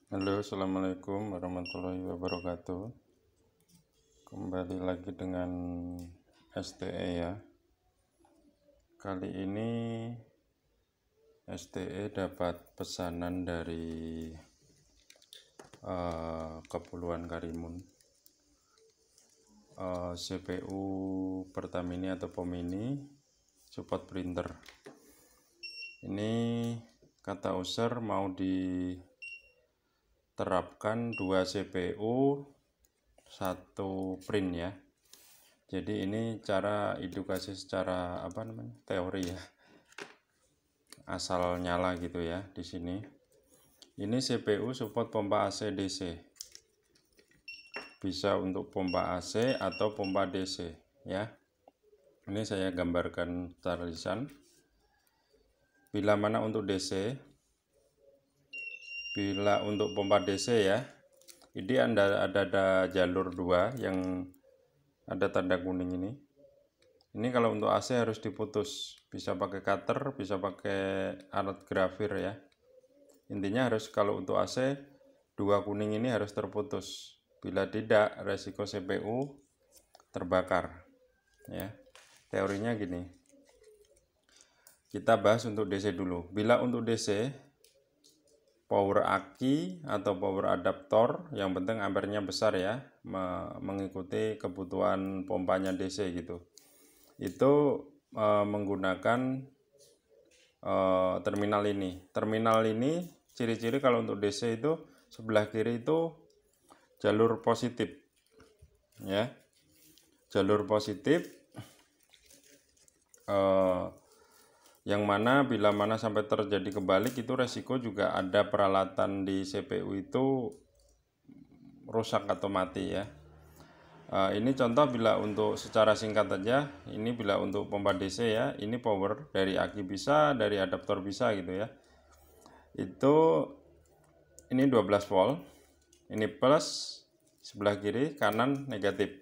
Halo, assalamualaikum warahmatullahi wabarakatuh. Kembali lagi dengan STE ya. Kali ini STE dapat pesanan dari Kepulauan Karimun, CPU Pertamini atau Pomini support printer. Ini kata user mau diterapkan 2 CPU 1 print ya. Jadi ini cara edukasi secara teori ya, asal nyala gitu ya. Di sini ini CPU support pompa AC DC, bisa untuk pompa AC atau pompa DC ya. Ini saya gambarkan secara lisan. Bila mana untuk DC, bila untuk pompa DC ya, ini ada jalur 2 yang ada tanda kuning ini. Ini kalau untuk AC harus diputus, bisa pakai cutter, bisa pakai alat grafir ya. Intinya harus kalau untuk AC 2 kuning ini harus terputus. Bila tidak, resiko CPU terbakar ya. Teorinya gini. Kita bahas untuk DC dulu. Bila untuk DC, power aki atau power adaptor, yang penting ampernya besar ya, mengikuti kebutuhan pompanya DC gitu. Itu menggunakan terminal ini. Terminal ini ciri-ciri kalau untuk DC itu sebelah kiri itu jalur positif ya. Jalur positif yang mana bila mana sampai terjadi kebalik itu resiko juga ada peralatan di CPU itu rusak atau mati ya. Ini contoh bila untuk secara singkat aja, ini bila untuk pompa DC ya, ini power dari aki bisa, dari adaptor bisa gitu ya. Itu ini 12 volt, ini plus, sebelah kiri, kanan negatif.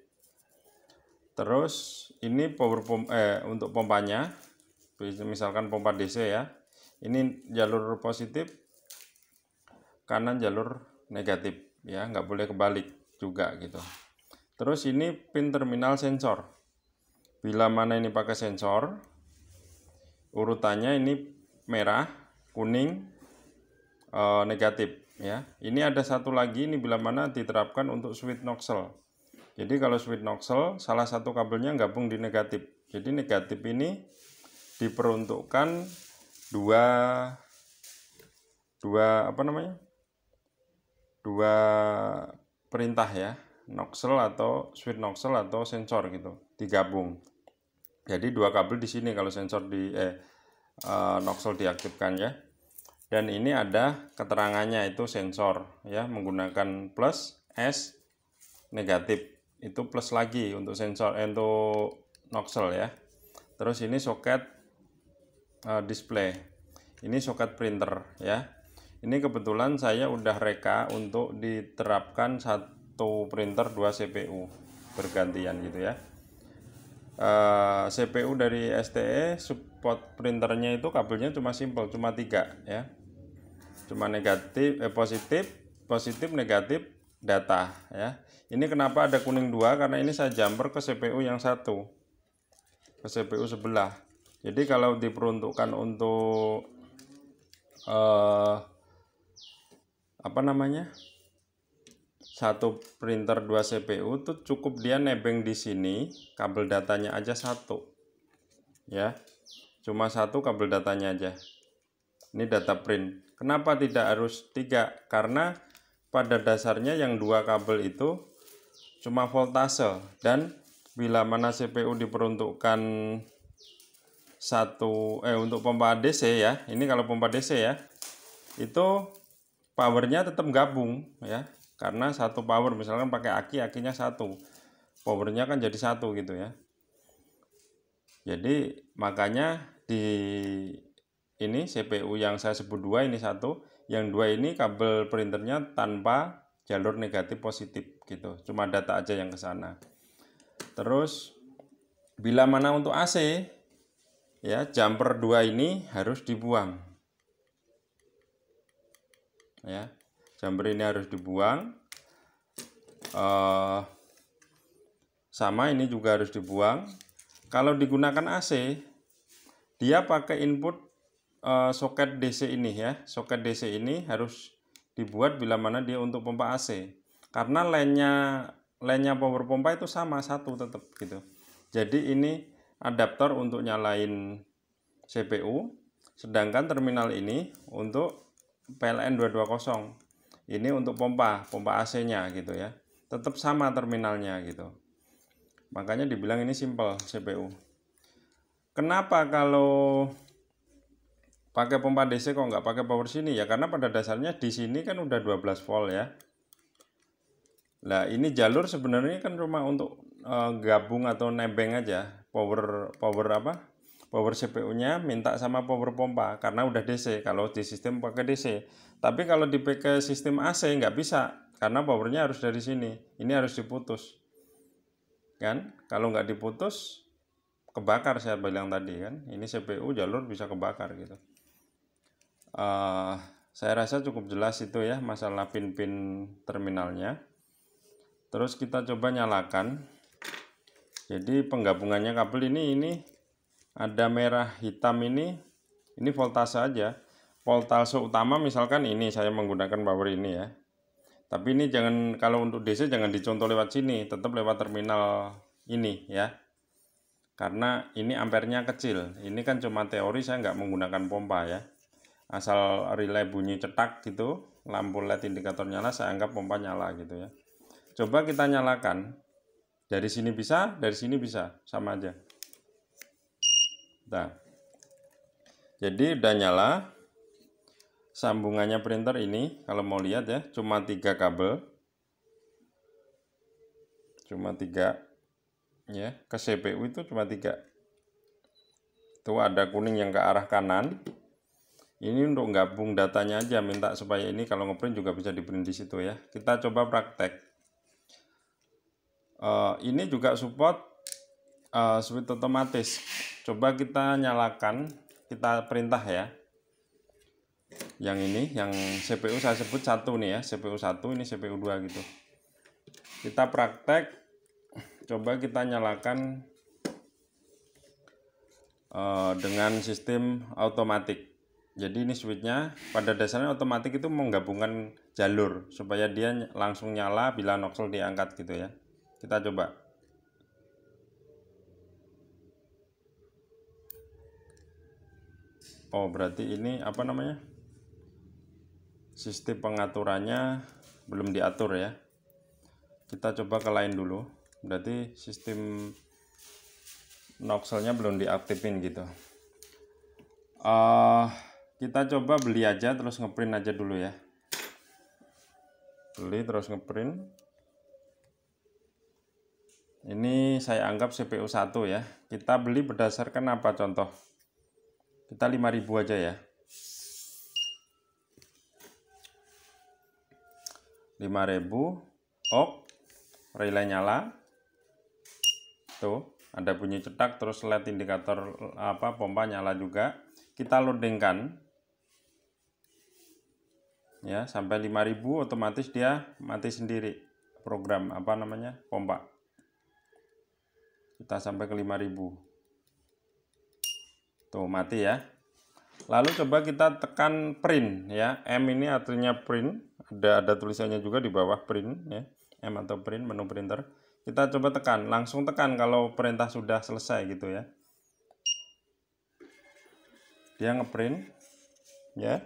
Terus ini power untuk pompanya, misalkan pompa DC ya, ini jalur positif, kanan jalur negatif ya, nggak boleh kebalik juga gitu. Terus ini pin terminal sensor. Bila mana ini pakai sensor, urutannya ini merah, kuning, negatif ya. Ini ada satu lagi, ini bila mana diterapkan untuk switch nozzle. Jadi kalau switch nozzle salah satu kabelnya gabung di negatif. Jadi negatif ini diperuntukkan dua perintah ya, nozzle atau switch nozzle atau sensor gitu, digabung. Jadi 2 kabel di sini kalau sensor nozzle diaktifkan ya. Dan ini ada keterangannya itu sensor ya, menggunakan plus S negatif. Itu plus lagi untuk sensor untuk nozzle ya. Terus ini soket display. Ini soket printer ya. Ini kebetulan saya udah reka untuk diterapkan 1 printer 2 CPU bergantian gitu ya. CPU dari STE support printernya itu kabelnya cuma simple, cuma 3 ya. Cuma negatif, positif, negatif, data ya. Ini kenapa ada kuning 2? Karena ini saya jumper ke CPU yang satu, ke CPU sebelah. Jadi kalau diperuntukkan untuk satu printer 2 CPU tuh cukup dia nebeng di sini kabel datanya aja 1 ya, cuma 1 kabel datanya aja. Ini data print. Kenapa tidak harus 3? Karena pada dasarnya yang 2 kabel itu cuma voltase, dan bila mana CPU diperuntukkan untuk pompa DC ya, ini kalau pompa DC ya, itu powernya tetap gabung ya, karena 1 power, misalkan pakai akinya 1, powernya kan jadi 1 gitu ya. Jadi makanya di ini CPU yang saya sebut 2 ini 1, yang 2 ini kabel printernya tanpa jalur negatif positif gitu, cuma data aja yang ke sana. Terus bila mana untuk AC ya, jumper 2 ini harus dibuang ya. Jumper ini harus dibuang. Sama ini juga harus dibuang. Kalau digunakan AC, dia pakai input soket DC ini ya. Soket DC ini harus dibuat bila mana dia untuk pompa AC. Karena line-nya power pompa itu sama, satu tetap gitu. Jadi ini adaptor untuk nyalain CPU, sedangkan terminal ini untuk PLN 220. Ini untuk pompa AC-nya gitu ya. Tetap sama terminalnya gitu. Makanya dibilang ini simple CPU. Kenapa kalau pakai pompa DC kok nggak pakai power sini ya? Karena pada dasarnya di sini kan udah 12 volt ya. Nah, ini jalur sebenarnya kan cuma untuk gabung atau nebeng aja. Power CPU-nya minta sama power pompa karena udah DC kalau di sistem pakai DC. Tapi kalau dipakai sistem AC nggak bisa karena powernya harus dari sini. Ini harus diputus. Kan? Kalau nggak diputus kebakar, saya bilang tadi kan. Ini CPU jalur bisa kebakar gitu. Saya rasa cukup jelas itu ya masalah pin-pin terminalnya. Terus kita coba nyalakan. Jadi penggabungannya kabel ini ada merah hitam ini voltase aja. Voltase utama misalkan ini saya menggunakan power ini ya. Tapi ini jangan, kalau untuk DC jangan dicontoh lewat sini, tetap lewat terminal ini ya. Karena ini ampernya kecil. Ini kan cuma teori, saya nggak menggunakan pompa ya. Asal relay bunyi cetak gitu, lampu LED indikator nyala, saya anggap pompa nyala gitu ya. Coba kita nyalakan. Dari sini bisa, dari sini bisa, sama aja. Nah, jadi udah nyala. Sambungannya printer ini, kalau mau lihat ya, cuma 3 kabel. Cuma 3. Ya, ke CPU itu cuma 3. Tuh ada kuning yang ke arah kanan. Ini untuk gabung datanya aja, minta supaya ini kalau ngeprint juga bisa di print di situ ya. Kita coba praktek. Ini juga support switch otomatis. Coba kita nyalakan, kita perintah ya. Yang ini, yang CPU saya sebut 1 nih ya, CPU 1, ini CPU 2 gitu. Kita praktek, coba kita nyalakan dengan sistem otomatis. Jadi ini switchnya pada dasarnya otomatis itu menggabungkan jalur supaya dia langsung nyala bila nozzle diangkat gitu ya. Kita coba. Oh, berarti ini apa namanya? Sistem pengaturannya belum diatur ya. Kita coba ke lain dulu. Berarti sistem nozzle-nya belum diaktifin gitu. Kita coba beli aja terus ngeprint aja dulu ya. Beli terus ngeprint. Ini saya anggap CPU 1 ya. Kita beli berdasarkan apa contoh? Kita 5.000 aja ya. 5.000. Relay nyala. Tuh, ada bunyi cetak terus LED indikator pompa nyala juga. Kita loadingkan. Ya, sampai 5.000 otomatis dia mati sendiri program pompa. Kita sampai ke 5.000. Tuh, mati ya. Lalu coba kita tekan print ya. M ini artinya print, ada tulisannya juga di bawah print ya. M atau print, menu printer. Kita coba tekan, langsung tekan kalau perintah sudah selesai gitu ya. Dia ngeprint ya.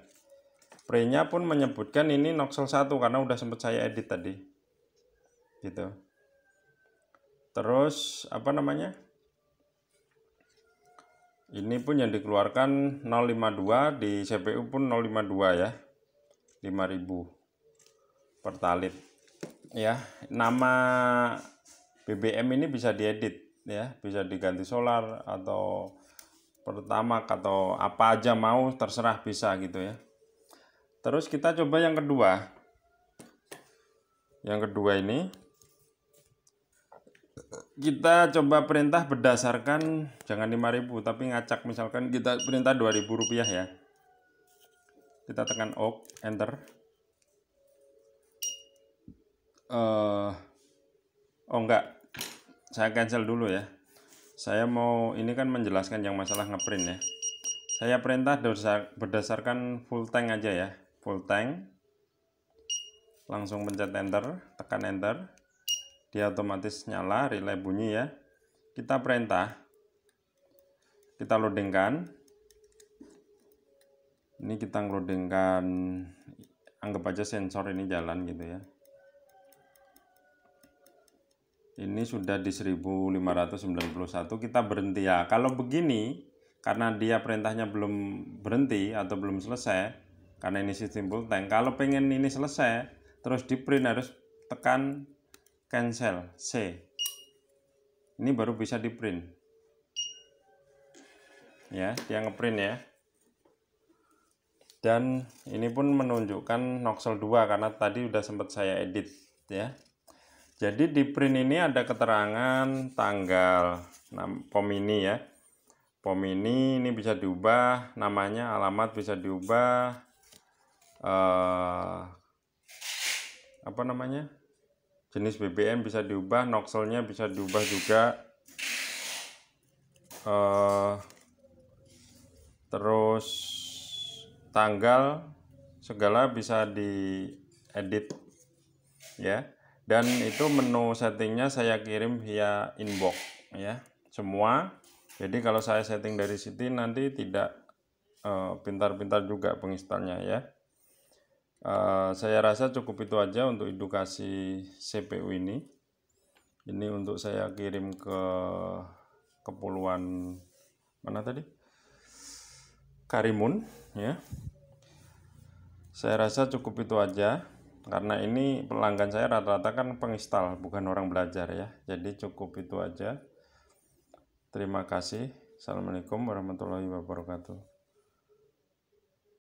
Printnya pun menyebutkan ini nozzle 1 karena udah sempat saya edit tadi. Gitu. Terus ini pun yang dikeluarkan 052, di CPU pun 052 ya. 5.000 pertalit. Ya, nama BBM ini bisa diedit ya, bisa diganti solar atau Pertamax atau apa aja mau, terserah bisa gitu ya. Terus kita coba yang kedua. Yang kedua ini kita coba perintah berdasarkan jangan 5.000 tapi ngacak, misalkan kita perintah 2.000 rupiah ya. Kita tekan OK, enter. oh enggak, saya cancel dulu ya. Saya mau ini kan menjelaskan yang masalah ngeprint ya. Saya perintah berdasarkan full tank aja ya, full tank. Langsung pencet enter, tekan enter, dia otomatis nyala, relay bunyi ya. Kita perintah, kita loadingkan. Ini kita ngeloadingkan, anggap aja sensor ini jalan gitu ya. Ini sudah di 1591, kita berhenti ya. Kalau begini, karena dia perintahnya belum berhenti atau belum selesai, karena ini sistem full tank, kalau pengen ini selesai, terus di print harus tekan cancel, C. Ini baru bisa di print. Ya, dia ngeprint ya. Dan ini pun menunjukkan Noxel 2 karena tadi udah sempat saya edit ya. Jadi di print ini ada keterangan tanggal POM ini ya. POM ini bisa diubah, namanya, alamat bisa diubah, apa namanya, jenis BBM bisa diubah, Noxelnya bisa diubah juga, terus tanggal segala bisa diedit ya. Dan itu menu settingnya saya kirim via inbox ya, semua. Jadi kalau saya setting dari sini nanti tidak pintar-pintar juga penginstalnya ya. Saya rasa cukup itu aja untuk edukasi CPU ini. Ini untuk saya kirim ke kepulauan mana tadi? Karimun ya. Saya rasa cukup itu aja. Karena ini pelanggan saya rata-rata kan penginstal, bukan orang belajar ya. Jadi cukup itu aja. Terima kasih. Assalamualaikum warahmatullahi wabarakatuh.